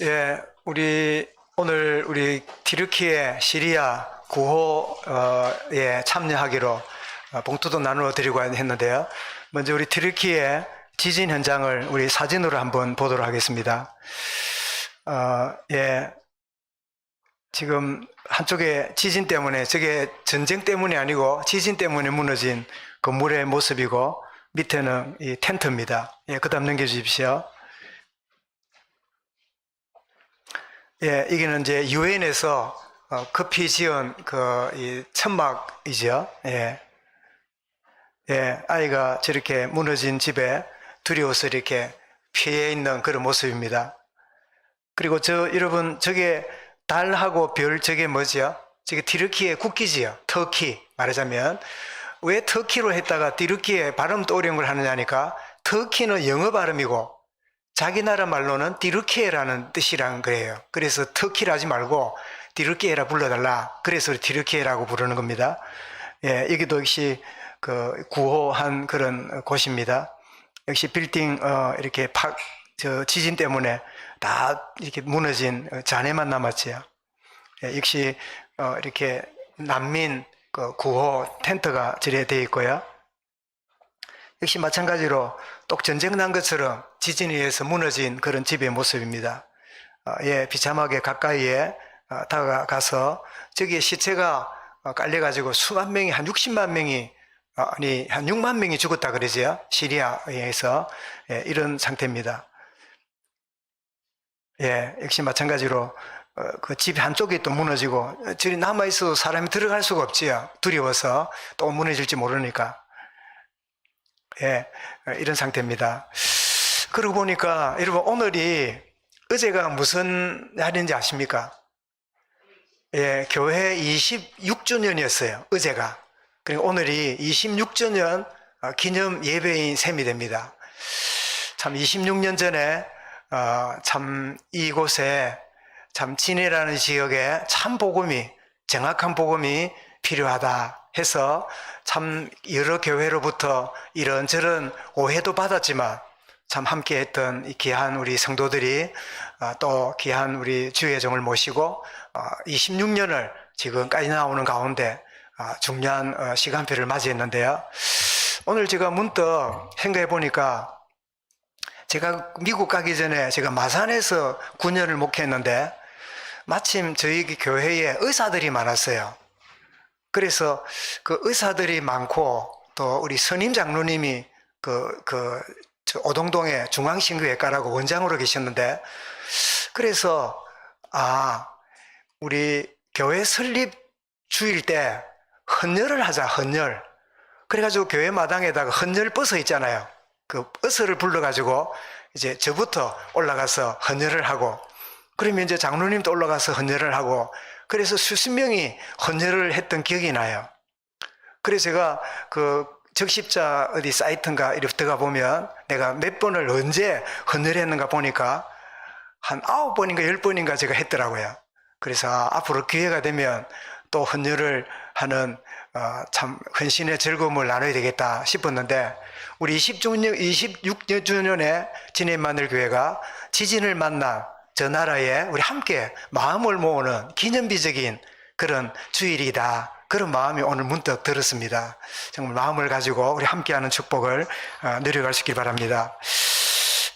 예, 오늘 우리 튀르키예 시리아 구호에 참여하기로 봉투도 나누어 드리고 했는데요. 먼저 우리 튀르키예 지진 현장을 우리 사진으로 한번 보도록 하겠습니다. 예, 지금 한쪽에 지진 때문에, 저게 전쟁 때문이 아니고 지진 때문에 무너진 건물의 모습이고, 밑에는 이 텐트입니다. 예, 그 다음 넘겨주십시오. 예, 이게는 이제 유엔에서 급히 지은 이 천막이죠. 예. 예, 아이가 저렇게 무너진 집에 두려워서 이렇게 피해 있는 그런 모습입니다. 그리고 여러분, 저게 달하고 별, 저게 뭐죠? 저게 튀르키예 국기지요. 터키. 말하자면. 왜 터키로 했다가 튀르키예 발음도 어려운 걸 하느냐니까, 터키는 영어 발음이고, 자기 나라 말로는 튀르키예라는 뜻이란 거예요. 그래서 터키를 하지 말고 튀르키예라 불러달라. 그래서 튀르키예라고 부르는 겁니다. 예, 여기도 역시 구호한 그런 곳입니다. 역시 빌딩, 이렇게 지진 때문에 다 이렇게 무너진 잔해만 남았지요. 예, 역시, 이렇게 난민 구호 텐트가 저래 되어 있고요. 역시 마찬가지로 또 전쟁 난 것처럼 지진에 의해서 무너진 그런 집의 모습입니다. 예, 비참하게 가까이에 다가가서 저기에 시체가 깔려가지고 수만 명이, 한 60만 명이, 한 6만 명이 죽었다 그러죠. 시리아에서. 예, 이런 상태입니다. 예, 역시 마찬가지로 그 집 한쪽이 또 무너지고, 저리 남아있어도 사람이 들어갈 수가 없지요. 두려워서 또 무너질지 모르니까. 예, 이런 상태입니다. 그러고 보니까 여러분, 어제가 무슨 날인지 아십니까? 예, 교회 26주년이었어요. 어제가. 그리고 오늘이 26주년 기념 예배인 셈이 됩니다. 참 26년 전에 참 이곳에 참 진해라는 지역에 참 정확한 복음이 필요하다 해서 참 여러 교회로부터 이런저런 오해도 받았지만 참 함께 했던 이 귀한 우리 성도들이 또 귀한 우리 주의 종을 모시고 26년을 지금까지 나오는 가운데 중요한 시간표를 맞이했는데요. 오늘 제가 문득 생각해 보니까, 제가 미국 가기 전에 제가 마산에서 9년을 목회했는데 마침 저희 교회에 의사들이 많았어요. 그래서 그 의사들이 많고, 또 우리 선임 장로님이 오동동에 중앙신경외과라고 원장으로 계셨는데, 그래서 우리 교회 설립 주일 때 헌혈을 하자, 헌혈. 그래가지고 교회 마당에다가 헌혈 버스 있잖아요. 그 버스를 불러가지고 이제 저부터 올라가서 헌혈을 하고, 그러면 이제 장로님도 올라가서 헌혈을 하고, 그래서 수십 명이 헌혈을 했던 기억이 나요. 그래서 제가 적십자 어디 사이트인가 이렇게 들어가 보면 내가 몇 번을 언제 헌혈했는가 보니까 한 9번인가 10번인가 제가 했더라고요. 그래서 앞으로 기회가 되면 또 헌혈을 하는 참 헌신의 즐거움을 나눠야 되겠다 싶었는데, 우리 26주년에 진해만들교회가 지진을 만난 저 나라에 우리 함께 마음을 모으는 기념비적인 그런 주일이다. 그런 마음이 오늘 문득 들었습니다. 정말 마음을 가지고 우리 함께하는 축복을 누려갈 수 있길 바랍니다.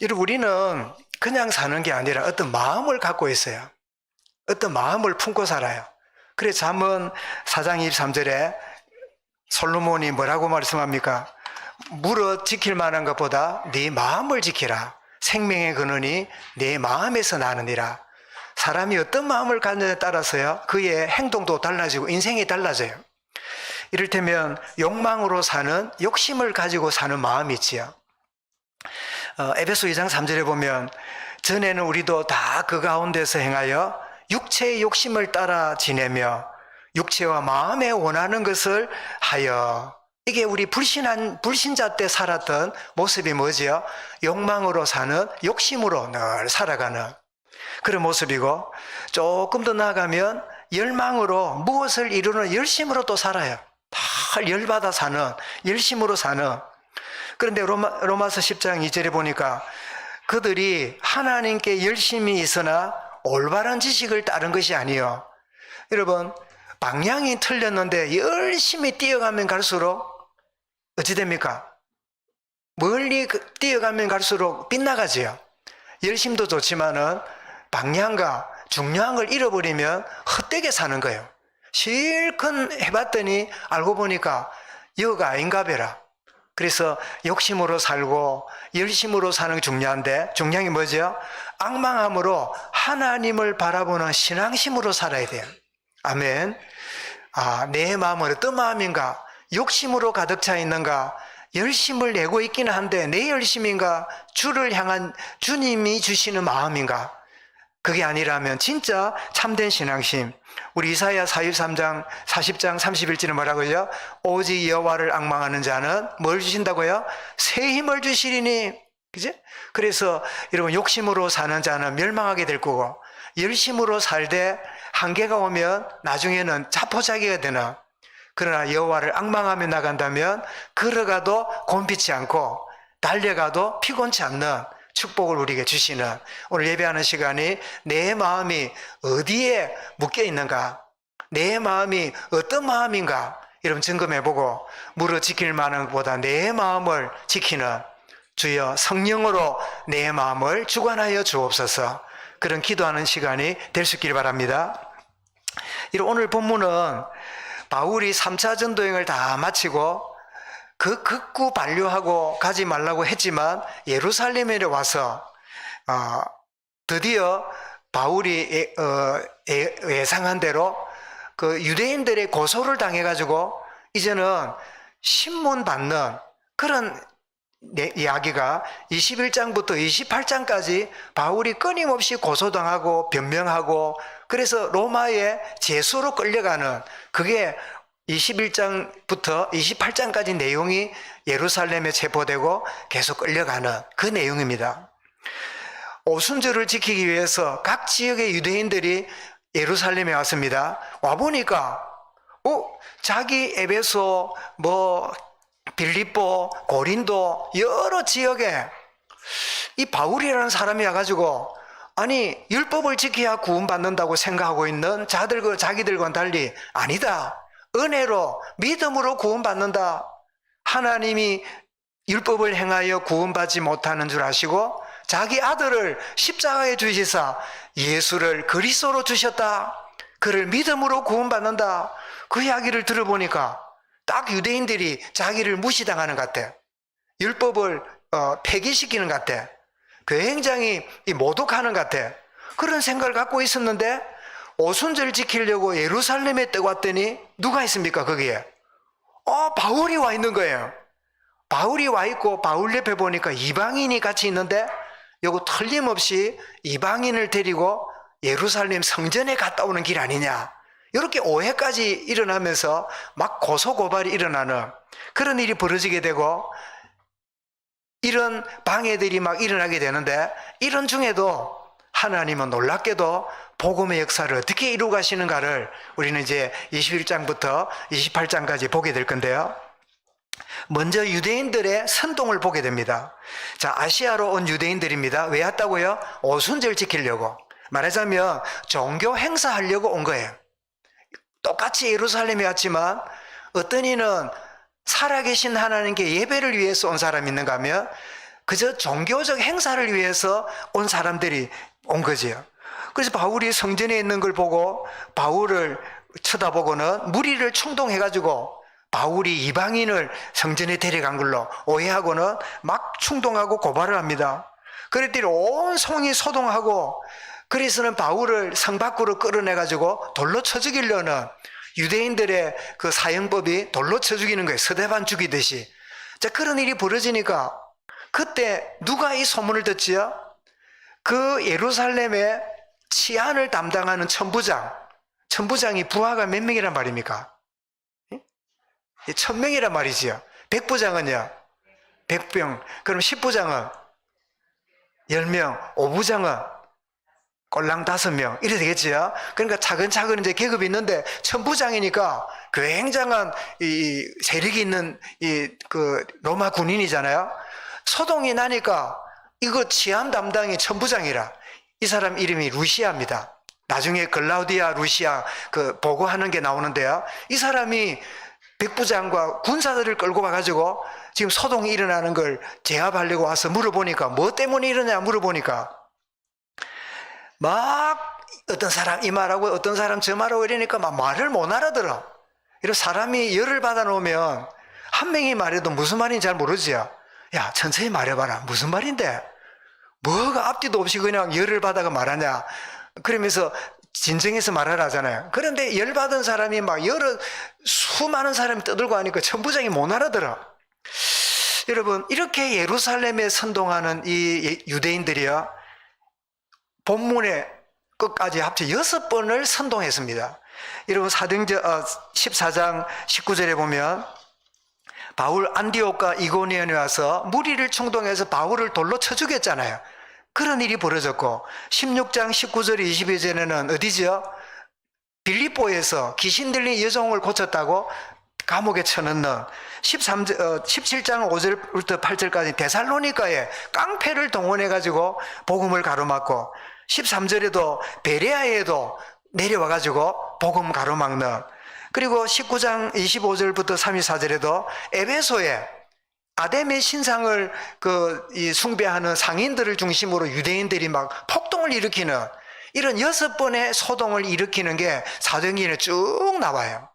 여러분, 우리는 그냥 사는 게 아니라 어떤 마음을 갖고 있어요. 어떤 마음을 품고 살아요. 그래서 잠언 4장 23절에 솔로몬이 뭐라고 말씀합니까? 물어 지킬 만한 것보다 네 마음을 지키라. 생명의 근원이 내 마음에서 나느니라. 사람이 어떤 마음을 갖느냐에 따라서요, 그의 행동도 달라지고 인생이 달라져요. 이를테면 욕망으로 사는, 욕심을 가지고 사는 마음이 있지요. 에베소 2장 3절에 보면, 전에는 우리도 다 그 가운데서 행하여 육체의 욕심을 따라 지내며 육체와 마음에 원하는 것을 하여. 이게 우리 불신자 때 살았던 모습이 뭐지요? 욕망으로 사는, 욕심으로 늘 살아가는 그런 모습이고, 조금 더 나아가면 열망으로 무엇을 이루는 열심으로 또 살아요. 다 열받아 사는, 열심으로 사는. 그런데 로마서 10장 2절에 보니까 그들이 하나님께 열심히 있으나 올바른 지식을 따른 것이 아니요. 여러분, 방향이 틀렸는데 열심히 뛰어가면 갈수록 어찌 됩니까? 멀리 뛰어가면 갈수록 빗나가지요. 열심도 좋지만은 방향과 중요한 걸 잃어버리면 헛되게 사는 거예요. 실컷 해봤더니 알고 보니까 여가 아닌가 보라. 그래서 욕심으로 살고 열심으로 사는 게 중요한데, 중요한 게 뭐죠? 앙망함으로 하나님을 바라보는 신앙심으로 살아야 돼요. 아멘. 내 마음은 어떤 마음인가? 욕심으로 가득 차 있는가? 열심을 내고 있기는 한데 내 열심인가? 주를 향한 주님이 주시는 마음인가? 그게 아니라면 진짜 참된 신앙심. 우리 이사야 43장 40장 31절은 뭐라고요? 오직 여호와를 앙망하는 자는 뭘 주신다고요? 새 힘을 주시리니. 그죠? 그래서 여러분, 욕심으로 사는 자는 멸망하게 될 거고, 열심으로 살되 한계가 오면 나중에는 자포자기가 되는, 그러나 여호와를 앙망하며 나간다면 걸어가도 곤피치 않고 달려가도 피곤치 않는 축복을 우리에게 주시는, 오늘 예배하는 시간이 내 마음이 어디에 묶여 있는가, 내 마음이 어떤 마음인가 여러분 점검해보고, 무릇 지킬 만한 것보다 내 마음을 지키는 주여 성령으로 내 마음을 주관하여 주옵소서, 그런 기도하는 시간이 될 수 있기를 바랍니다. 오늘 본문은 바울이 3차 전도여행을 다 마치고 그 극구 반려하고 가지 말라고 했지만 예루살렘에 와서 드디어 바울이 예상한 대로 그 유대인들의 고소를 당해가지고 이제는 신문 받는 그런 이야기가 21장부터 28장까지 바울이 끊임없이 고소당하고 변명하고, 그래서 로마의 제수로 끌려가는, 그게 21장부터 28장까지 내용이 예루살렘에 체포되고 계속 끌려가는 그 내용입니다. 오순절을 지키기 위해서 각 지역의 유대인들이 예루살렘에 왔습니다. 와보니까 자기 에베소, 빌립보, 고린도 여러 지역에 이 바울이라는 사람이 와가지고, 아니 율법을 지켜야 구원받는다고 생각하고 있는 자기들과는 달리 아니다, 은혜로 믿음으로 구원받는다, 하나님이 율법을 행하여 구원받지 못하는 줄 아시고 자기 아들을 십자가에 주시사 예수를 그리스도로 주셨다, 그를 믿음으로 구원받는다. 그 이야기를 들어보니까 딱 유대인들이 자기를 무시당하는 것 같아. 율법을 폐기시키는 것 같아. 굉장히 모독하는 것 같아. 그런 생각을 갖고 있었는데 오순절 지키려고 예루살렘에 떠왔더니 누가 있습니까? 거기에 바울이 와 있는 거예요. 바울이 와 있고 바울 옆에 보니까 이방인이 같이 있는데, 요거 틀림없이 이방인을 데리고 예루살렘 성전에 갔다 오는 길 아니냐, 이렇게 오해까지 일어나면서 막 고소고발이 일어나는 그런 일이 벌어지게 되고, 이런 방해들이 막 일어나게 되는데, 이런 중에도 하나님은 놀랍게도 복음의 역사를 어떻게 이루어 가시는가를 우리는 이제 21장부터 28장까지 보게 될 건데요. 먼저 유대인들의 선동을 보게 됩니다. 자, 아시아로 온 유대인들입니다. 왜 왔다고요? 오순절 지키려고. 말하자면 종교 행사하려고 온 거예요. 똑같이 예루살렘에 왔지만 어떤 이는 살아계신 하나님께 예배를 위해서 온 사람이 있는가 하면 그저 종교적 행사를 위해서 온 사람들이 온 거지요. 그래서 바울이 성전에 있는 걸 보고 바울을 쳐다보고는 무리를 충동해가지고 바울이 이방인을 성전에 데려간 걸로 오해하고는 막 충동하고 고발을 합니다. 그랬더니 온 성이 소동하고, 그래서는 바울을 성 밖으로 끌어내가지고 돌로 쳐 죽이려는 유대인들의 그 사형법이 돌로 쳐 죽이는 거예요. 서대반 죽이듯이. 자, 그런 일이 벌어지니까 그때 누가 이 소문을 듣지요? 그 예루살렘의 치안을 담당하는 천부장이 부하가 몇 명이란 말입니까? 1000명이란 말이지요. 백부장은요? 100명. 그럼 10부장은 10명, 5부장은 꼴랑 5명, 이래 되겠지요. 그러니까 차근차근 이제 계급이 있는데, 천부장이니까 굉장한 이 세력이 있는 그 로마 군인이잖아요. 소동이 나니까 이거 치안 담당이 천부장이라. 이 사람 이름이 루시아입니다. 나중에 글라우디아 루시아 그 보고하는 게 나오는데요. 이 사람이 백부장과 군사들을 끌고 와가지고 지금 소동이 일어나는 걸 제압하려고 와서 물어보니까 뭐 때문에 이러냐 물어보니까 막 어떤 사람 이 말하고 어떤 사람 저 말하고 이러니까 막 말을 못 알아들어. 이런 사람이 열을 받아 놓으면 한 명이 말해도 무슨 말인지 잘 모르지요. 야, 천천히 말해봐라. 무슨 말인데? 뭐가 앞뒤도 없이 그냥 열을 받아가 말하냐. 그러면서 진정해서 말하라 하잖아요. 그런데 열받은 사람이 막 여러 수많은 사람이 떠들고 하니까 천부장이 못 알아들어. 여러분, 이렇게 예루살렘에 선동하는 이 유대인들이요, 본문의 끝까지 합쳐 6번을 선동했습니다. 여러분, 14장 19절에 보면 바울 안디옥과 이고니온에 와서 무리를 충동해서 바울을 돌로 쳐 죽였잖아요. 그런 일이 벌어졌고, 16장 19절 22절에는 어디죠? 빌립보에서 귀신 들린 여종을 고쳤다고 감옥에 쳐넣는 17장 5절부터 8절까지 데살로니가에 깡패를 동원해가지고 복음을 가로막고, 13절에도 베레아에도 내려와가지고 복음 가로막는, 그리고 19장 25절부터 34절에도 에베소에 아담의 신상을 숭배하는 상인들을 중심으로 유대인들이 막 폭동을 일으키는 이런 6번의 소동을 일으키는 게 사도행전에 쭉 나와요.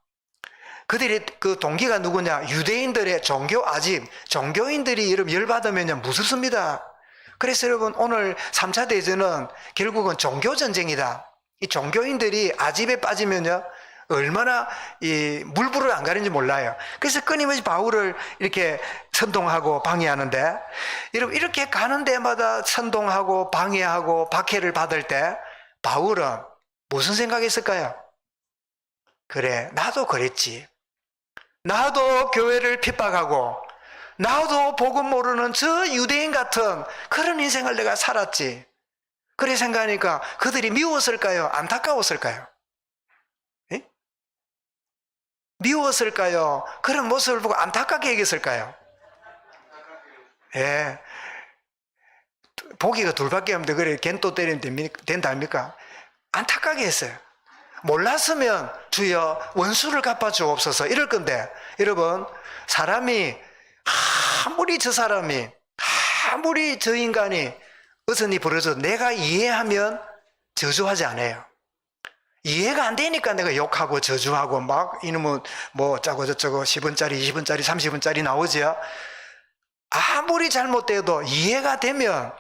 그들의 그 동기가 누구냐? 유대인들의 종교 아집, 종교인들이 여러분 열받으면 무섭습니다. 그래서 여러분 오늘 3차 대전은 결국은 종교전쟁이다. 이 종교인들이 아집에 빠지면요, 얼마나 이 물불을 안 가는지 몰라요. 그래서 끊임없이 바울을 이렇게 선동하고 방해하는데, 여러분 이렇게 가는 데마다 선동하고 방해하고 박해를 받을 때 바울은 무슨 생각했을까요? 그래, 나도 그랬지. 나도 교회를 핍박하고 나도 복음 모르는 저 유대인 같은 그런 인생을 내가 살았지. 그래 생각하니까 그들이 미웠을까요? 안타까웠을까요? 에? 미웠을까요? 그런 모습을 보고 안타깝게 여겼을까요? 예. 보기가 둘밖에 없는데 그래 겐또 때리면 된다 아닙니까? 안타깝게 했어요. 몰랐으면 주여 원수를 갚아주옵소서 이럴 건데, 여러분 사람이 아무리 저 인간이 어떤 일이 벌어져도 내가 이해하면 저주하지 않아요. 이해가 안 되니까 내가 욕하고 저주하고 막 이놈은 뭐 짜고 저쩌고 10원짜리 20원짜리 30원짜리 나오죠. 아무리 잘못돼도 이해가 되면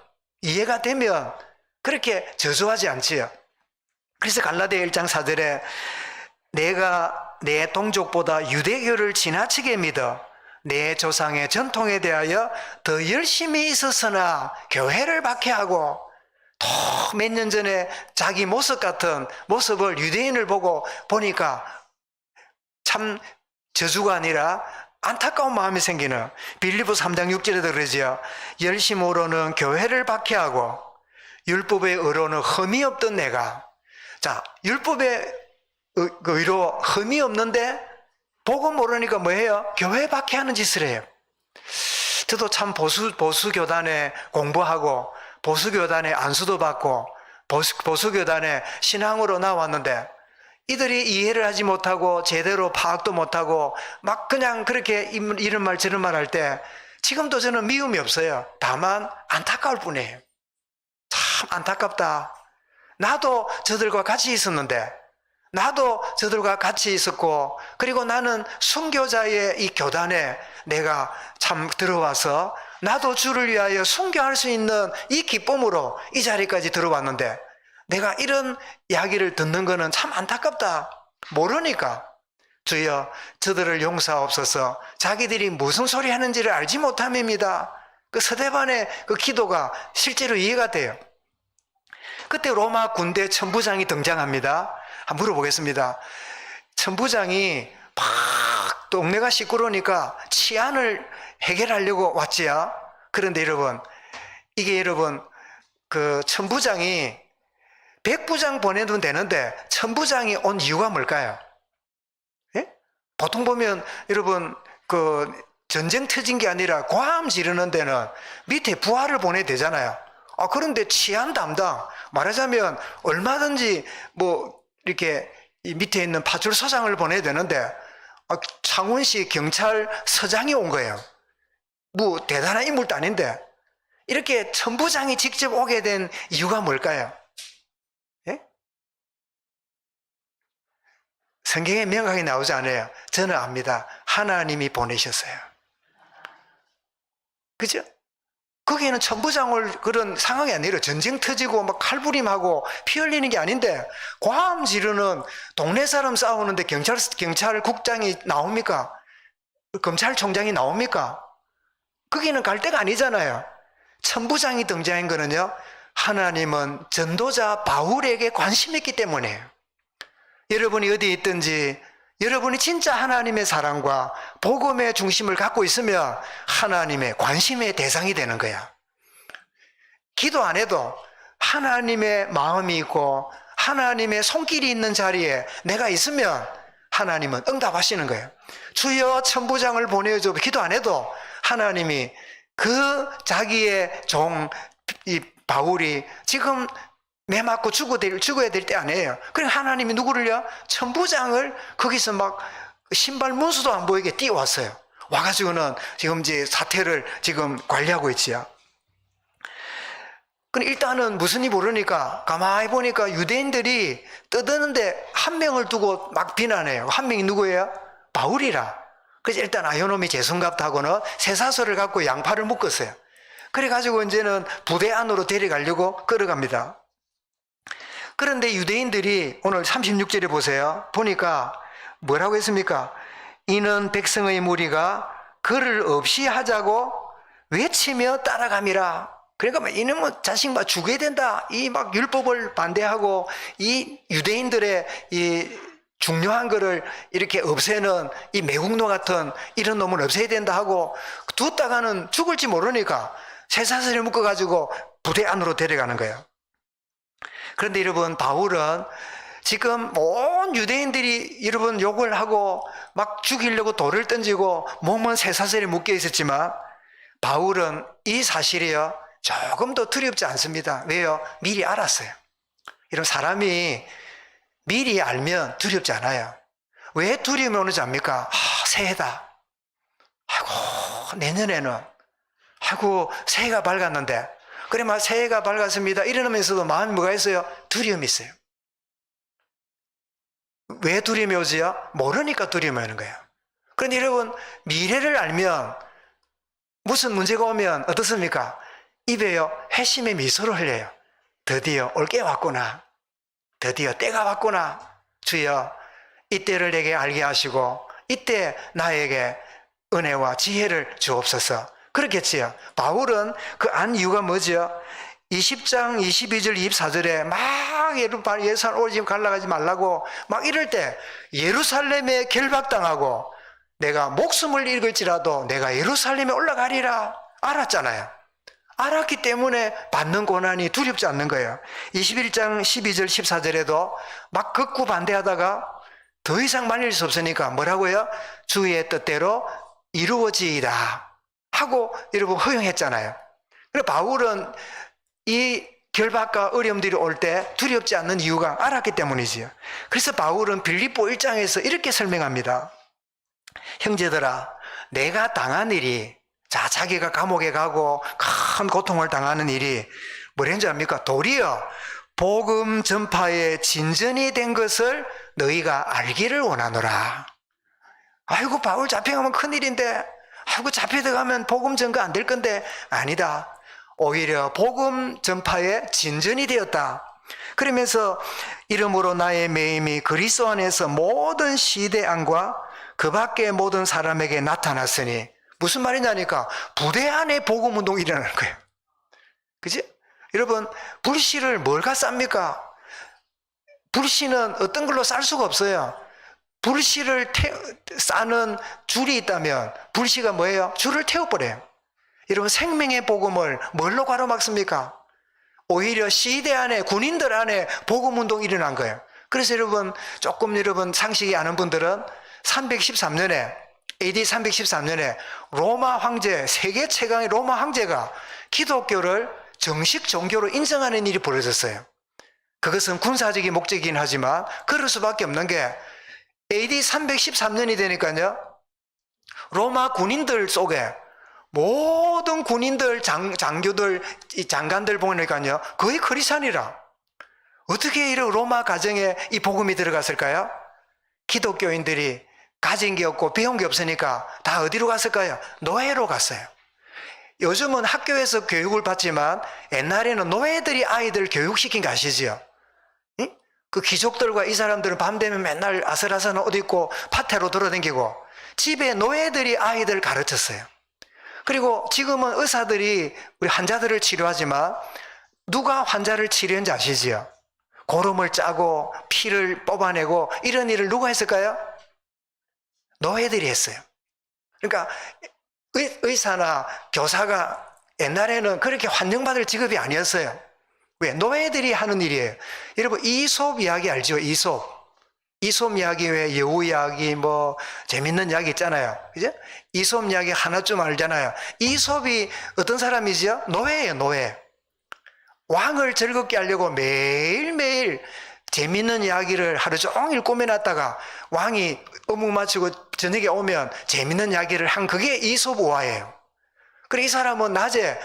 그렇게 저주하지 않지요. 그래서 갈라디아 1장 4절에 내가 내 동족보다 유대교를 지나치게 믿어 내 조상의 전통에 대하여 더 열심히 있었으나 교회를 박해하고, 또 몇 년 전에 자기 모습 같은 모습을 유대인을 보니까 참 저주가 아니라 안타까운 마음이 생기는, 빌립보 3장 6절에도 그러지요. 열심으로는 교회를 박해하고 율법의 의로는 흠이 없던 내가, 자, 율법의 의로 흠이 없는데 복음 모르니까 뭐해요? 교회 박해하는 짓을 해요. 저도 참 보수교단에 공부하고 보수교단에 안수도 받고 보수교단에 신앙으로 나왔는데, 이들이 이해를 하지 못하고 제대로 파악도 못하고 막 그냥 그렇게 이런 말 저런 말 할 때 지금도 저는 미움이 없어요. 다만 안타까울 뿐이에요. 참 안타깝다. 나도 저들과 같이 있었는데, 나도 저들과 같이 있었고, 그리고 나는 순교자의 이 교단에 내가 참 들어와서 나도 주를 위하여 순교할 수 있는 이 기쁨으로 이 자리까지 들어왔는데, 내가 이런 이야기를 듣는 거는 참 안타깝다. 모르니까 주여 저들을 용서하옵소서. 자기들이 무슨 소리 하는지를 알지 못함입니다. 그 스데반의 그 기도가 실제로 이해가 돼요. 그때 로마 군대 천부장이 등장합니다. 한번 물어보겠습니다. 천부장이 막 동네가 시끄러우니까 치안을 해결하려고 왔지요. 그런데 여러분, 이게 여러분 그 천부장이 백부장 보내도 되는데 천부장이 온 이유가 뭘까요? 예? 보통 보면 여러분 그 전쟁 터진 게 아니라 괌 지르는 데는 밑에 부하를 보내야 되잖아요. 그런데 치안 담당, 말하자면 얼마든지 뭐 이렇게 이 밑에 있는 파출소장을 보내야 되는데 창원시 경찰서장이 온 거예요. 뭐 대단한 인물도 아닌데 이렇게 천부장이 직접 오게 된 이유가 뭘까요? 예? 성경에 명확히 나오지 않아요. 저는 압니다. 하나님이 보내셨어요. 그죠? 거기에는 천부장을 그런 상황이 아니라 전쟁 터지고 막 칼부림하고 피 흘리는 게 아닌데 괌 지르는 동네 사람 싸우는데 경찰국장이 나옵니까? 검찰총장이 나옵니까? 거기는 갈 데가 아니잖아요. 천부장이 등장한 거는요, 하나님은 전도자 바울에게 관심 있기 때문이에요. 여러분이 어디에 있든지 여러분이 진짜 하나님의 사랑과 복음의 중심을 갖고 있으면 하나님의 관심의 대상이 되는 거야. 기도 안 해도 하나님의 마음이 있고 하나님의 손길이 있는 자리에 내가 있으면 하나님은 응답하시는 거예요. 주여 천부장을 보내줘. 기도 안 해도 하나님이 그 자기의 종, 이 바울이 지금 매 맞고 죽어야 될 때 아니에요. 그러니까 하나님이 누구를요? 천부장을 거기서 막 신발 문수도 안 보이게 띄워왔어요. 와가지고는 지금 이제 사태를 지금 관리하고 있지요. 근데 일단은 무슨이 모르니까 가만히 보니까 유대인들이 떠드는데 한 명을 두고 막 비난해요. 한 명이 누구예요? 바울이라. 그래서 일단 요놈이 재성갑하고는 쇠사슬을 갖고 양팔을 묶었어요. 그래가지고 이제는 부대 안으로 데려가려고 끌어갑니다. 그런데 유대인들이 오늘 36절에 보세요. 보니까 뭐라고 했습니까? 이는 백성의 무리가 그를 없이 하자고 외치며 따라감이라. 그러니까 이놈은 자식 막 죽여야 된다. 이 막 율법을 반대하고 이 유대인들의 이 중요한 거를 이렇게 없애는 이 매국노 같은 이런 놈은 없애야 된다 하고 두었다가는 죽을지 모르니까 쇠사슬에 묶어가지고 부대 안으로 데려가는 거예요. 그런데 여러분, 바울은 지금 온 유대인들이 여러분 욕을 하고 막 죽이려고 돌을 던지고 몸은 쇠사슬에 묶여 있었지만 바울은 이 사실이요 조금 더 두렵지 않습니다. 왜요? 미리 알았어요. 이런 사람이 미리 알면 두렵지 않아요. 왜 두려움이 오는지 압니까? 새해다. 아이고, 내년에는 아이고, 새해가 밝았는데 그래 막 새해가 밝았습니다 이러면서도 마음이 뭐가 있어요? 두려움이 있어요. 왜 두려움이 오지요? 모르니까 두려움이 오는 거예요. 그런데 여러분, 미래를 알면 무슨 문제가 오면 어떻습니까? 입에요 회심의 미소를 흘려요. 드디어 올 게 왔구나. 드디어 때가 왔구나. 주여, 이때를 내게 알게 하시고 이때 나에게 은혜와 지혜를 주옵소서. 그렇겠지요. 바울은 그 안 이유가 뭐죠? 20장 22절 24절에 막 예루살렘 오지 갈라가지 말라고 막 이럴 때 예루살렘에 결박당하고 내가 목숨을 잃을지라도 내가 예루살렘에 올라가리라 알았잖아요. 알았기 때문에 받는 고난이 두렵지 않는 거예요. 21장 12절 14절에도 막 극구 반대하다가 더 이상 말릴 수 없으니까 뭐라고요? 주의 뜻대로 이루어지이다 하고 여러분 허용했잖아요. 그래서 바울은 이 결박과 어려움들이 올 때 두렵지 않는 이유가 알았기 때문이지요. 그래서 바울은 빌립보 1장에서 이렇게 설명합니다. 형제들아, 내가 당한 일이 자기가 감옥에 가고 큰 고통을 당하는 일이 뭐랬는지 압니까? 도리어 복음 전파의 진전이 된 것을 너희가 알기를 원하노라. 아이고, 바울 잡혀가면 큰일인데, 아이고, 잡혀들어가면 복음 전가 안 될 건데, 아니다. 오히려 복음 전파의 진전이 되었다. 그러면서 이러므로 나의 매임이 그리스도 안에서 모든 시대안과 그 밖의 모든 사람에게 나타났으니, 무슨 말이냐니까 부대 안에 복음 운동이 일어나는 거예요. 그지? 여러분, 불씨를 뭘가 쌉니까? 불씨는 어떤 걸로 쌀 수가 없어요. 불씨를 싸는 줄이 있다면 불씨가 뭐예요? 줄을 태워버려요. 여러분, 생명의 복음을 뭘로 가로막습니까? 오히려 시대 안에, 군인들 안에 복음 운동이 일어난 거예요. 그래서 여러분, 조금 여러분 상식이 아는 분들은 313년에 AD 313년에 로마 황제, 세계 최강의 로마 황제가 기독교를 정식 종교로 인정하는 일이 벌어졌어요. 그것은 군사적인 목적이긴 하지만 그럴 수밖에 없는 게 AD 313년이 되니까요, 로마 군인들 속에 모든 군인들, 장교들, 장관들 보니까요, 거의 크리스찬이라. 어떻게 이런 로마 가정에 이 복음이 들어갔을까요? 기독교인들이 가진 게 없고 배운 게 없으니까 다 어디로 갔을까요? 노예로 갔어요. 요즘은 학교에서 교육을 받지만 옛날에는 노예들이 아이들 교육시킨 거 아시지요? 응? 그 귀족들과 이 사람들은 밤 되면 맨날 아슬아슬한 옷 입고 파테로 돌아다니고 집에 노예들이 아이들 가르쳤어요. 그리고 지금은 의사들이 우리 환자들을 치료하지만 누가 환자를 치료했는지 아시지요? 고름을 짜고 피를 뽑아내고 이런 일을 누가 했을까요? 노예들이 했어요. 그러니까 의사나 교사가 옛날에는 그렇게 환영받을 직업이 아니었어요. 왜? 노예들이 하는 일이에요. 여러분, 이솝 이야기 알죠? 이솝 이야기 외에 여우 이야기, 뭐 재밌는 이야기 있잖아요. 그죠? 이솝 이야기 하나쯤 알잖아요. 이솝이 어떤 사람이죠? 노예예요, 노예. 왕을 즐겁게 하려고 매일매일 재밌는 이야기를 하루 종일 꾸며놨다가 왕이 업무 마치고 저녁에 오면 재밌는 이야기를 한 그게 이솝우화예요. 그래, 이 사람은 낮에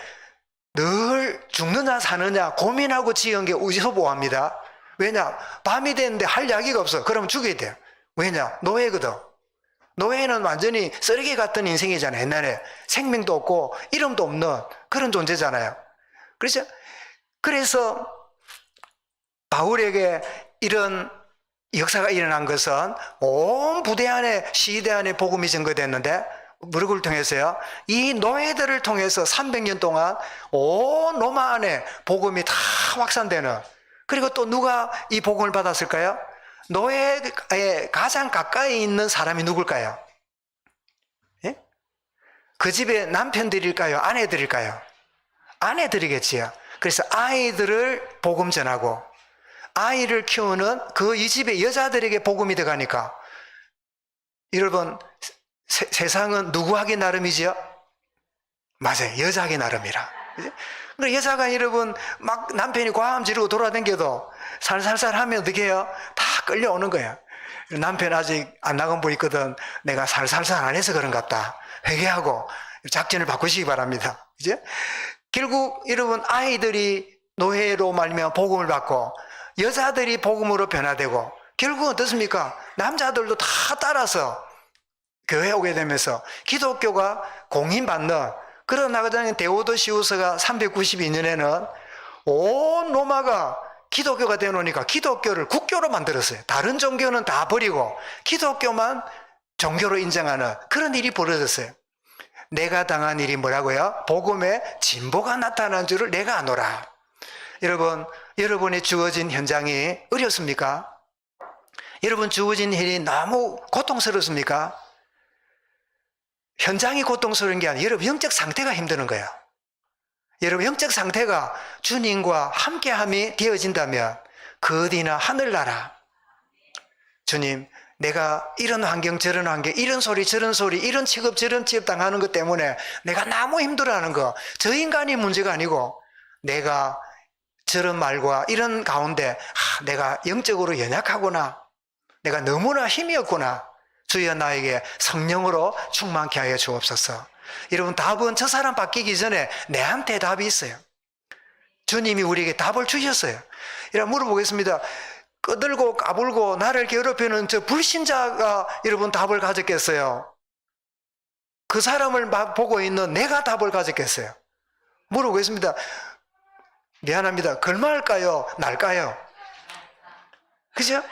늘 죽느냐 사느냐 고민하고 지은 게 이솝우화입니다. 왜냐? 밤이 됐는데 할 이야기가 없어. 그러면 죽여야 돼요. 왜냐? 노예거든. 노예는 완전히 쓰레기 같은 인생이잖아요. 옛날에 생명도 없고 이름도 없는 그런 존재잖아요. 그래서 바울에게 이런 역사가 일어난 것은 온 부대 안에, 시대 안에 복음이 증거됐는데, 누구를 통해서요? 이 노예들을 통해서 300년 동안 온 로마 안에 복음이 다 확산되는. 그리고 또 누가 이 복음을 받았을까요? 노예에 가장 가까이 있는 사람이 누굴까요? 예? 그 집의 남편들일까요? 아내들일까요? 아내들이겠지요. 그래서 아이들을 복음 전하고 아이를 키우는 그 이 집의 여자들에게 복음이 들어가니까, 여러분, 세상은 누구 하기 나름이지요? 맞아요. 여자 하기 나름이라. 그러니까 여자가 여러분 막 남편이 과음 지르고 돌아다녀도 살살살 하면 어떻게 해요? 다 끌려오는 거예요. 남편 아직 안 나간 분 있거든. 내가 살살살 안 해서 그런갑다. 회개하고 작전을 바꾸시기 바랍니다. 이제 결국 여러분 아이들이 노예로 말미암아 복음을 받고 여자들이 복음으로 변화되고 결국은 어떻습니까? 남자들도 다 따라서 교회에 오게 되면서 기독교가 공인받는, 그러다 나가자면 데오도시우스가 392년에는 온 로마가 기독교가 되어놓으니까 기독교를 국교로 만들었어요. 다른 종교는 다 버리고 기독교만 종교로 인정하는 그런 일이 벌어졌어요. 내가 당한 일이 뭐라고요? 복음의 진보가 나타난 줄을 내가 아노라. 여러분, 여러분이 주어진 현장이 어렵습니까? 여러분 주어진 일이 너무 고통스럽습니까? 현장이 고통스러운 게 아니라 여러분 영적 상태가 힘드는 거예요. 여러분 영적 상태가 주님과 함께함이 되어진다면 그 어디나 하늘나라. 주님, 내가 이런 환경 저런 환경, 이런 소리 저런 소리, 이런 취급 저런 취급 당하는 것 때문에 내가 너무 힘들어하는 거, 저 인간이 문제가 아니고 내가 저런 말과 이런 가운데 내가 영적으로 연약하구나, 내가 너무나 힘이 없구나, 주여 나에게 성령으로 충만케 하여 주옵소서. 여러분, 답은 저 사람 바뀌기 전에 내한테 답이 있어요. 주님이 우리에게 답을 주셨어요. 이라 물어보겠습니다. 꺼들고 까불고 나를 괴롭히는 저 불신자가 여러분 답을 가졌겠어요? 그 사람을 보고 있는 내가 답을 가졌겠어요? 물어보겠습니다. 미안합니다. 걸말까요? 날까요? 그죠?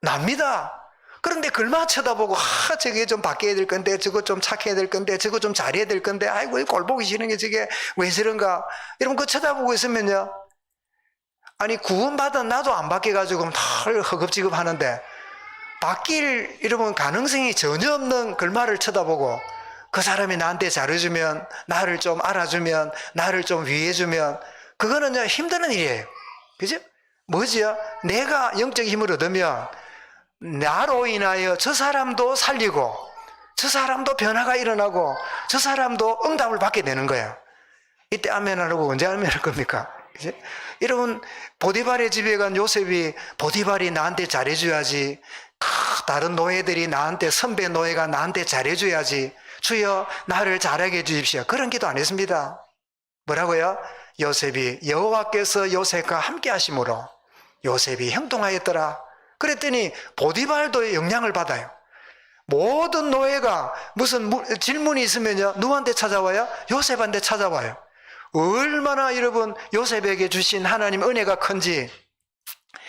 납니다. 그런데 걸마 쳐다보고 저게 좀 바뀌어야 될 건데, 저거 좀 착해야 될 건데, 저거 좀 잘해야 될 건데, 아이고 꼴 보기 싫은 게 저게 왜 저런가, 여러분 그거 쳐다보고 있으면요, 아니 구원받은 나도 안 바뀌어가지고 덜 허겁지겁 하는데 바뀔 여러분 가능성이 전혀 없는 걸마를 쳐다보고 그 사람이 나한테 잘해주면, 나를 좀 알아주면, 나를 좀 위해주면 그거는 힘드는 일이에요. 그죠? 뭐지요? 내가 영적 힘을 얻으면 나로 인하여 저 사람도 살리고 저 사람도 변화가 일어나고 저 사람도 응답을 받게 되는 거예요. 이때 아멘하라고 언제 아멘할 겁니까? 그치? 여러분, 보디발의 집에 간 요셉이 보디발이 나한테 잘해줘야지, 다른 노예들이 나한테, 선배 노예가 나한테 잘해줘야지, 주여 나를 잘하게 해주십시오, 그런 기도 안 했습니다. 뭐라고요? 요셉이 여호와께서 요셉과 함께 하심으로 요셉이 형통하였더라. 그랬더니 보디발도 영향을 받아요. 모든 노예가 무슨 질문이 있으면요, 누구한테 찾아와요? 요셉한테 찾아와요. 얼마나 여러분 요셉에게 주신 하나님 은혜가 큰지.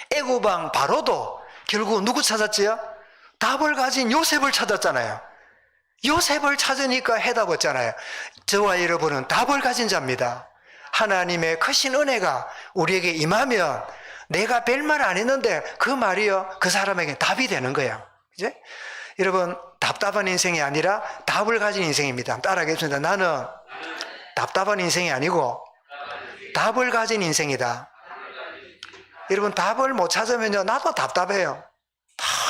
애굽 왕 바로도 결국 누구 찾았지요? 답을 가진 요셉을 찾았잖아요. 요셉을 찾으니까 해답 얻잖아요. 저와 여러분은 답을 가진 자입니다. 하나님의 크신 은혜가 우리에게 임하면 내가 별말 안 했는데 그 말이요, 그 사람에게 답이 되는 거예요. 그죠? 여러분, 답답한 인생이 아니라 답을 가진 인생입니다. 따라하겠습니다. 나는 답답한 인생이 아니고 답을 가진 인생이다. 여러분, 답을 못 찾으면요, 나도 답답해요.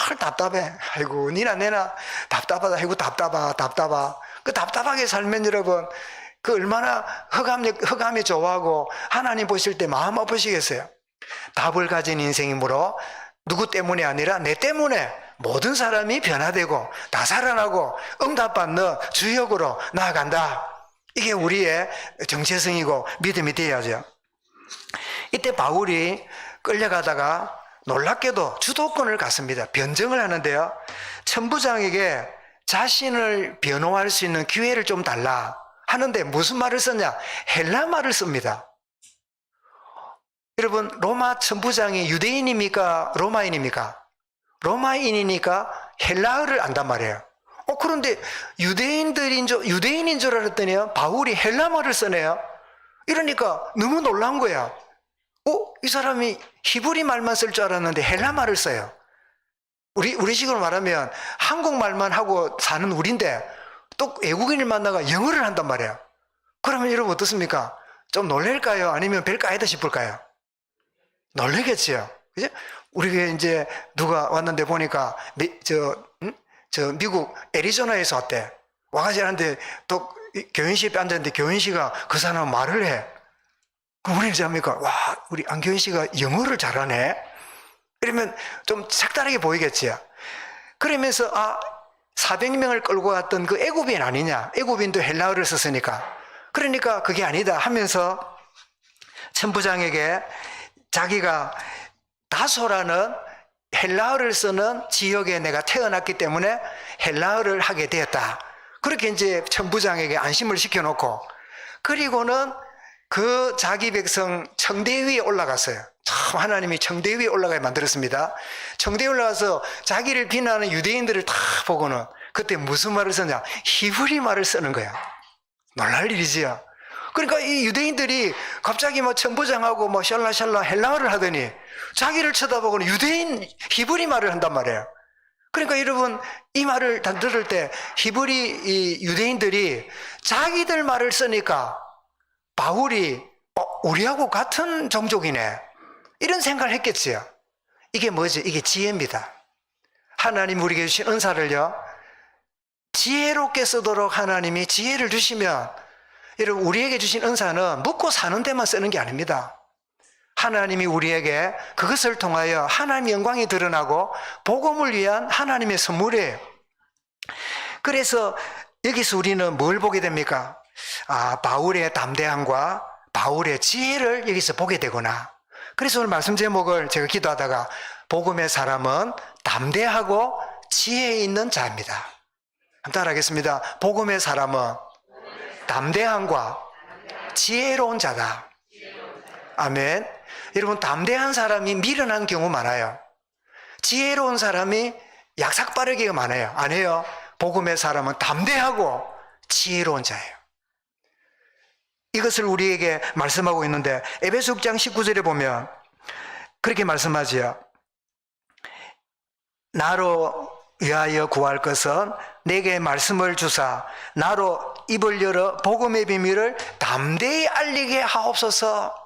늘 답답해. 아이고, 니나 내나 답답하다. 아이고, 답답하. 그 답답하게 살면 여러분, 그 얼마나 흑암이 좋아하고 하나님 보실 때 마음 아프시겠어요? 답을 가진 인생이므로 누구 때문이 아니라 내 때문에 모든 사람이 변화되고 다 살아나고 응답받는 주역으로 나아간다. 이게 우리의 정체성이고 믿음이 되어야죠. 이때 바울이 끌려가다가 놀랍게도 주도권을 갖습니다. 변증을 하는데요, 천부장에게 자신을 변호할 수 있는 기회를 좀 달라 하는데 무슨 말을 썼냐? 헬라 말을 씁니다. 여러분, 로마 천부장이 유대인입니까? 로마인입니까? 로마인이니까 헬라어를 안단 말이에요. 그런데 유대인인 줄 알았더니요, 바울이 헬라 말을 쓰네요. 이러니까 너무 놀란 거야. 이 사람이 히브리 말만 쓸 줄 알았는데 헬라 말을 써요. 우리식으로 말하면 한국말만 하고 사는 우리인데 또 외국인을 만나가 영어를 한단 말이에요. 그러면 여러분 어떻습니까? 좀 놀랄까요? 아니면 별거 아니다 싶을까요? 놀라겠지요. 그죠? 우리가 이제 누가 왔는데 보니까 미국 애리조나에서 왔대. 와가지고 하는데 또 교인실에 앉았는데 교인씨가 그 사람 말을 해. 그럼 우리는 이제 합니까? 와, 우리 안교인 씨가 영어를 잘하네? 이러면 좀 색다르게 보이겠지요. 그러면서 400명을 끌고 갔던 그 애굽인 아니냐? 애굽인도 헬라어를 썼으니까. 그러니까 그게 아니다 하면서 천부장에게 자기가 다소라는 헬라어를 쓰는 지역에 내가 태어났기 때문에 헬라어를 하게 되었다. 그렇게 이제 천부장에게 안심을 시켜놓고, 그리고는 그 자기 백성 청대 위에 올라갔어요. 참 하나님이 청대 위에 올라가게 만들었습니다. 청대 위에 올라가서 자기를 비난하는 유대인들을 다 보고는 그때 무슨 말을 쓰냐? 히브리 말을 쓰는 거야. 놀랄 일이지요. 그러니까 이 유대인들이 갑자기 천부장하고 샬라샬라 헬라어를 하더니 자기를 쳐다보고는 유대인 히브리 말을 한단 말이에요. 그러니까 여러분, 이 말을 들을 때 히브리 유대인들이 자기들 말을 쓰니까 바울이 우리하고 같은 종족이네, 이런 생각을 했겠지요. 이게 뭐지? 이게 지혜입니다. 하나님 우리에게 주신 은사를요, 지혜롭게 쓰도록 하나님이 지혜를 주시면, 여러분, 우리에게 주신 은사는 먹고 사는 데만 쓰는 게 아닙니다. 하나님이 우리에게 그것을 통하여 하나님의 영광이 드러나고 복음을 위한 하나님의 선물이에요. 그래서 여기서 우리는 뭘 보게 됩니까? 바울의 담대함과 바울의 지혜를 여기서 보게 되구나. 그래서 오늘 말씀 제목을 제가 기도하다가 복음의 사람은 담대하고 지혜 있는 자입니다. 한번 따라하겠습니다. 복음의 사람은 담대함과 지혜로운 자다. 아멘. 여러분, 담대한 사람이 미련한 경우 많아요. 지혜로운 사람이 약삭빠르기가 많아요. 아니에요. 복음의 사람은 담대하고 지혜로운 자예요. 이것을 우리에게 말씀하고 있는데 에베소 6장 19절에 보면 그렇게 말씀하지요. 나로 위하여 구할 것은 내게 말씀을 주사 나로 입을 열어 복음의 비밀을 담대히 알리게 하옵소서.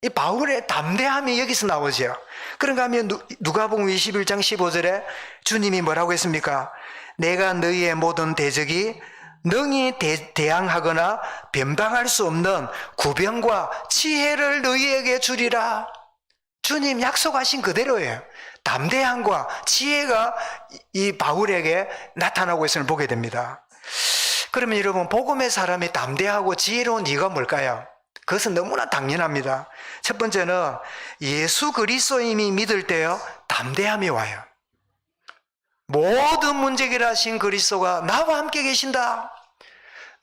이 바울의 담대함이 여기서 나오죠. 그런가 하면 누가복음 21장 15절에 주님이 뭐라고 했습니까? 내가 너희의 모든 대적이 능히 대항하거나 변방할 수 없는 구병과 지혜를 너희에게 주리라. 주님 약속하신 그대로예요. 담대함과 지혜가 이 바울에게 나타나고 있음을 보게 됩니다. 그러면 여러분, 복음의 사람이 담대하고 지혜로운 이유가 뭘까요? 그것은 너무나 당연합니다. 첫 번째는 예수 그리스도인이 믿을 때요, 담대함이 와요. 모든 문제 해결하신 그리스도가 나와 함께 계신다.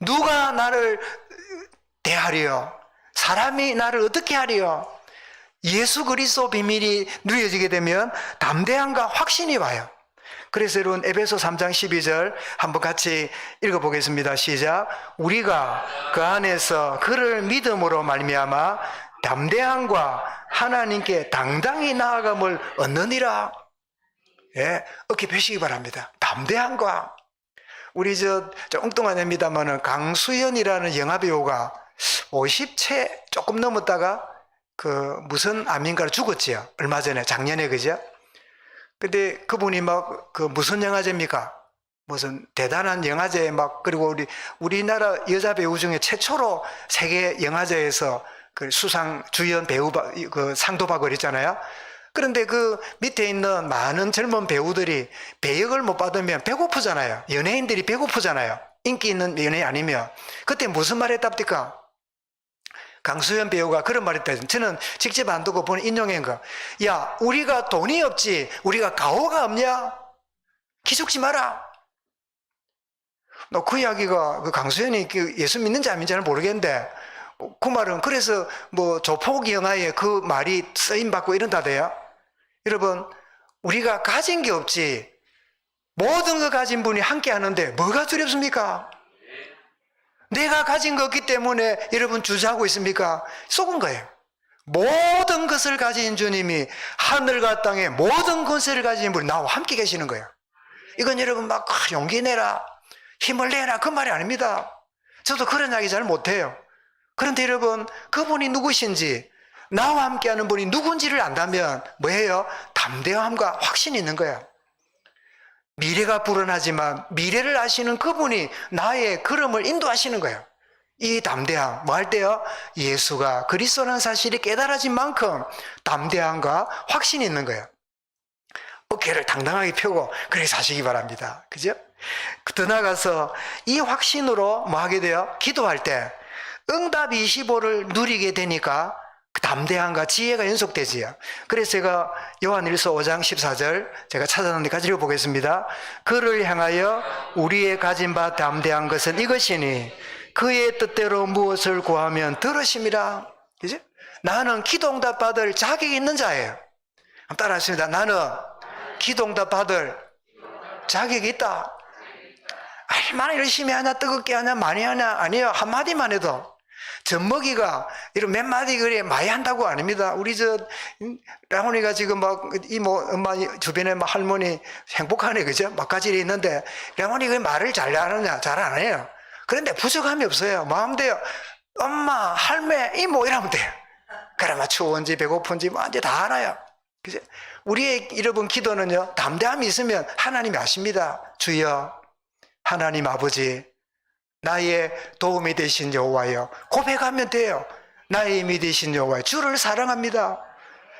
누가 나를 대하리요? 사람이 나를 어떻게 하리요? 예수 그리스도 비밀이 누려지게 되면 담대함과 확신이 와요. 그래서 여러분, 에베소 3장 12절 한번 같이 읽어보겠습니다. 시작. 우리가 그 안에서 그를 믿음으로 말미암아 담대함과 하나님께 당당히 나아감을 얻느니라. 예, 어깨 펴시기 바랍니다. 담대함과. 우리 저 엉뚱한 애입니다만은 강수연이라는 영화배우가 50채 조금 넘었다가 그 무슨 암인가로 죽었지요. 얼마 전에, 작년에, 그죠? 근데 그분이 막 그 무슨 영화제입니까? 무슨 대단한 영화제 그리고 우리나라 여자 배우 중에 최초로 세계 영화제에서 그 수상 주연 배우 그 상도 받고 그랬잖아요. 그런데 그 밑에 있는 많은 젊은 배우들이 배역을 못 받으면 배고프잖아요. 연예인들이 배고프잖아요. 인기 있는 연예인 아니면. 그때 무슨 말 했답니까? 강수연 배우가 그런 말 했다. 저는 직접 안 두고 본 인용한 거. 야, 우리가 돈이 없지 우리가 가오가 없냐? 기죽지 마라. 너 그 이야기가 그 강수연이 예수 믿는지 안 믿는지는 모르겠는데 그 말은 그래서 뭐 조폭 영화에 그 말이 쓰임 받고 이런다대요. 여러분, 우리가 가진 게 없지 모든 거 가진 분이 함께 하는데 뭐가 두렵습니까? 내가 가진 거 없기 때문에 여러분 주저하고 있습니까? 속은 거예요. 모든 것을 가진 주님이 하늘과 땅에 모든 권세를 가진 분이 나와 함께 계시는 거예요. 이건 여러분 막 용기 내라, 힘을 내라 그 말이 아닙니다. 저도 그런 이야기 잘 못해요. 그런데 여러분, 그분이 누구신지, 나와 함께하는 분이 누군지를 안다면 뭐예요? 담대함과 확신이 있는 거예요. 미래가 불안하지만 미래를 아시는 그분이 나의 걸음을 인도하시는 거예요. 이 담대함, 뭐 할 때요? 예수가 그리스도라는 사실이 깨달아진 만큼 담대함과 확신이 있는 거예요. 어깨를 당당하게 펴고 그래서 하시기 바랍니다. 그죠? 더 나아가서 이 확신으로 뭐 하게 돼요? 기도할 때 응답 25를 누리게 되니까 그 담대함과 지혜가 연속되지요. 그래서 제가 요한일서 5장 14절 제가 찾아놨는데 같이 읽어보겠습니다. 그를 향하여 우리의 가진 바 담대한 것은 이것이니 그의 뜻대로 무엇을 구하면 들으심이라. 그죠? 나는 기도응답 받을 자격이 있는 자예요. 한번 따라 하십니다. 나는 기도응답 받을 자격이 있다. 얼마나 열심히 하냐, 뜨겁게 하냐, 많이 하냐, 아니요. 한마디만 해도 젖먹이가 이런 몇 마디 그래 많이 한다고 아닙니다. 우리 라훈이가 지금 막 이모 엄마 주변에 막 할머니 행복하네, 그죠? 막가지리 있는데 라훈이 그 말을 잘 하느냐? 잘 안 해요. 그런데 부족함이 없어요. 마음대로 엄마, 할매, 이모 이러면 돼요. 그러면 추운지 배고픈지 뭐 이제 다 알아요. 그죠? 우리의 여러분 기도는요, 담대함이 있으면 하나님이 아십니다. 주여, 하나님 아버지, 나의 도움이 되신 여호와여, 고백하면 돼요. 나의 힘이 되신 여호와여, 주를 사랑합니다.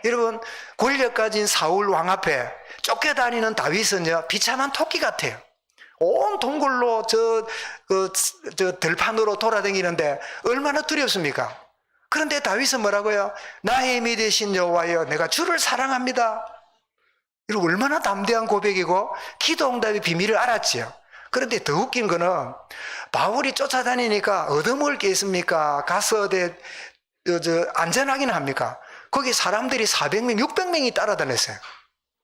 여러분, 권력 가진 사울 왕 앞에 쫓겨다니는 다윗은요, 비참한 토끼 같아요. 온 동굴로 저 들판으로 돌아다니는데 얼마나 두렵습니까? 그런데 다윗은 뭐라고요? 나의 힘이 되신 여호와여, 내가 주를 사랑합니다. 이거 얼마나 담대한 고백이고 기도응답의 비밀을 알았지요. 그런데 더 웃긴 거는 바울이 쫓아다니니까 얻어먹을 게 있습니까? 가서 안전하긴 합니까? 거기 사람들이 400명, 600명이 따라다녔어요.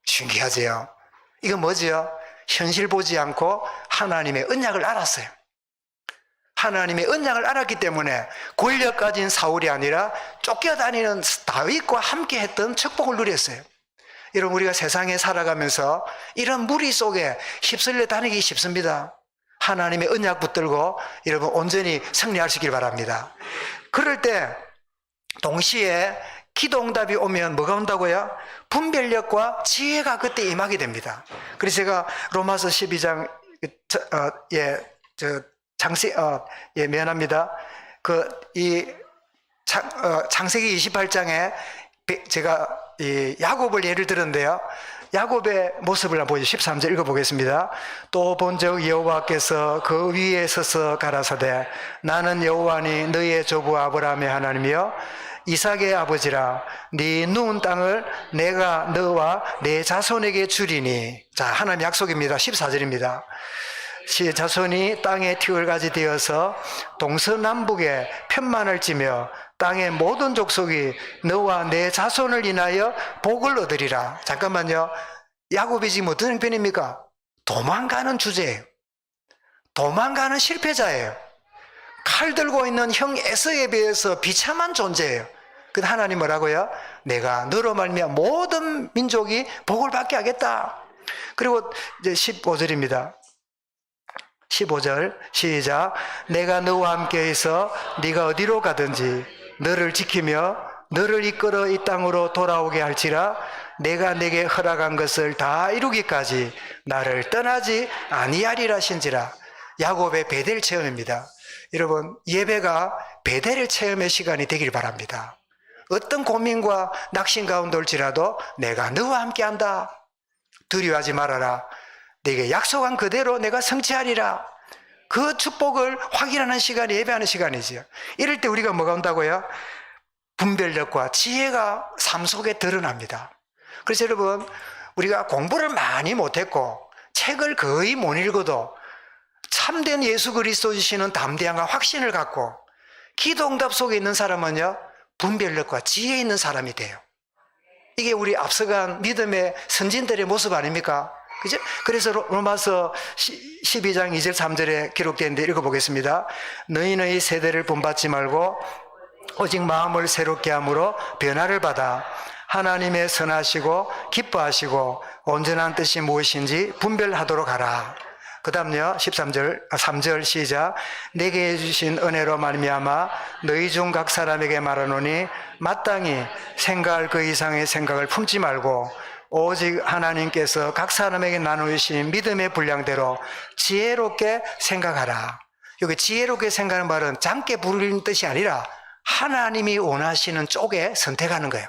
신기하지요? 이거 뭐지요? 현실 보지 않고 하나님의 언약을 알았어요. 하나님의 언약을 알았기 때문에 권력 가진 사울이 아니라 쫓겨다니는 다윗과 함께 했던 축복을 누렸어요. 여러분, 우리가 세상에 살아가면서 이런 무리 속에 휩쓸려 다니기 쉽습니다. 하나님의 언약 붙들고 여러분 온전히 승리하시길 바랍니다. 그럴 때 동시에 기도응답이 오면 뭐가 온다고요? 분별력과 지혜가 그때 임하게 됩니다. 그래서 제가 로마서 12장 미안합니다. 창세기 28장에 제가 이 야곱을 예를 들었는데요. 야곱의 모습을 한번 보죠. 13절 읽어보겠습니다. 또 본적 여호와께서 그 위에 서서 가라사대 나는 여호와니 너희의 조부 아브라함의 하나님이여 이삭의 아버지라 네 누운 땅을 내가 너와 내 자손에게 주리니. 자, 하나님 약속입니다. 14절입니다. 자손이 땅에 티끌같이 되어서 동서남북에 편만을 찌며 땅의 모든 족속이 너와 내 자손을 인하여 복을 얻으리라. 잠깐만요. 야곱이 지금 어떤 형편입니까? 도망가는 주제예요. 도망가는 실패자예요. 칼 들고 있는 형 에서에 비해서 비참한 존재예요. 근데 하나님 뭐라고요? 내가 너로 말미암아 모든 민족이 복을 받게 하겠다. 그리고 이제 15절입니다. 15절 시작. 내가 너와 함께 있어 네가 어디로 가든지 너를 지키며 너를 이끌어 이 땅으로 돌아오게 할지라 내가 내게 허락한 것을 다 이루기까지 나를 떠나지 아니하리라 하신지라. 야곱의 베델 체험입니다. 여러분, 예배가 베델 체험의 시간이 되길 바랍니다. 어떤 고민과 낙심 가운데 올지라도 내가 너와 함께 한다. 두려워하지 말아라. 내게 약속한 그대로 내가 성취하리라. 그 축복을 확인하는 시간이 예배하는 시간이지요. 이럴 때 우리가 뭐가 온다고요? 분별력과 지혜가 삶 속에 드러납니다. 그래서 여러분, 우리가 공부를 많이 못했고 책을 거의 못 읽어도 참된 예수 그리스도 주시는 담대함과 확신을 갖고 기도 응답 속에 있는 사람은요, 분별력과 지혜 있는 사람이 돼요. 이게 우리 앞서간 믿음의 선진들의 모습 아닙니까? 그죠? 그래서 로마서 12장 2절 3절에 기록되는데 읽어보겠습니다. 너희는 이 세대를 본받지 말고 오직 마음을 새롭게 함으로 변화를 받아 하나님의 선하시고 기뻐하시고 온전한 뜻이 무엇인지 분별하도록 하라. 그 다음요, 3절 시작. 내게 주신 은혜로 말미암아 너희 중 각 사람에게 말하노니 마땅히 생각할 그 이상의 생각을 품지 말고 오직 하나님께서 각 사람에게 나누신 믿음의 분량대로 지혜롭게 생각하라. 여기 지혜롭게 생각하는 말은 작게 부르는 뜻이 아니라 하나님이 원하시는 쪽에 선택하는 거예요.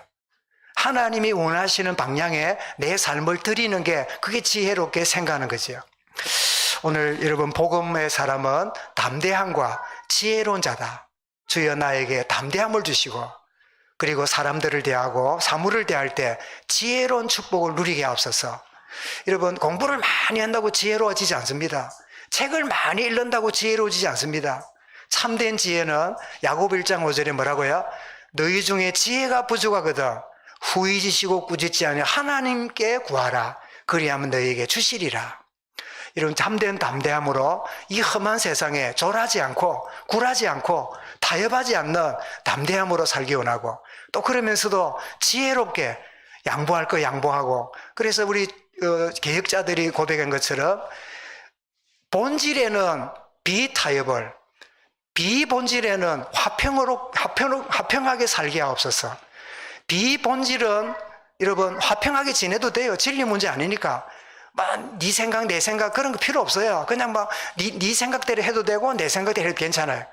하나님이 원하시는 방향에 내 삶을 드리는 게 그게 지혜롭게 생각하는 거죠. 오늘 여러분, 복음의 사람은 담대함과 지혜로운 자다. 주여 나에게 담대함을 주시고 그리고 사람들을 대하고 사물을 대할 때 지혜로운 축복을 누리게 하옵소서. 여러분, 공부를 많이 한다고 지혜로워지지 않습니다. 책을 많이 읽는다고 지혜로워지지 않습니다. 참된 지혜는 야고보 1장 5절에 뭐라고요? 너희 중에 지혜가 부족하거든 후이지시고 꾸짖지 아니하 하나님께 구하라. 그리하면 너희에게 주시리라. 이런 참된 담대함으로 이 험한 세상에 졸하지 않고 굴하지 않고 타협하지 않는 담대함으로 살기 원하고, 또 그러면서도 지혜롭게 양보할 거 양보하고. 그래서 우리 개혁자들이 고백한 것처럼 본질에는 비타협을, 비본질에는 화평하게 살게 하옵소서. 비본질은 여러분 화평하게 지내도 돼요. 진리 문제 아니니까. 네 생각 내 생각 그런 거 필요 없어요. 그냥 네 생각대로 해도 되고 내 생각대로 해도 괜찮아요.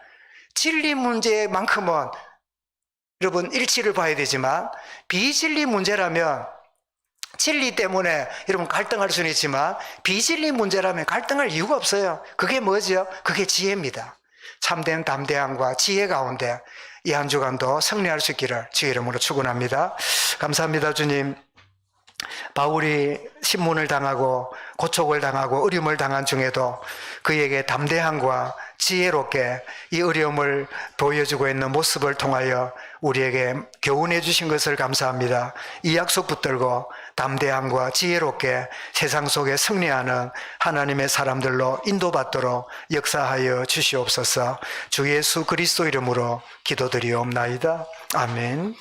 진리 문제만큼은 여러분 일치를 봐야 되지만, 비진리 문제라면 진리 때문에 여러분 갈등할 수는 있지만 비진리 문제라면 갈등할 이유가 없어요. 그게 뭐죠? 그게 지혜입니다. 참된 담대함과 지혜 가운데 이 한 주간도 승리할 수 있기를 주의 이름으로 축원합니다. 감사합니다. 주님, 바울이 신문을 당하고 고촉을 당하고 어려움을 당한 중에도 그에게 담대함과 지혜롭게 이 어려움을 보여주고 있는 모습을 통하여 우리에게 교훈해 주신 것을 감사합니다. 이 약속 붙들고 담대함과 지혜롭게 세상 속에 승리하는 하나님의 사람들로 인도받도록 역사하여 주시옵소서. 주 예수 그리스도 이름으로 기도드리옵나이다. 아멘.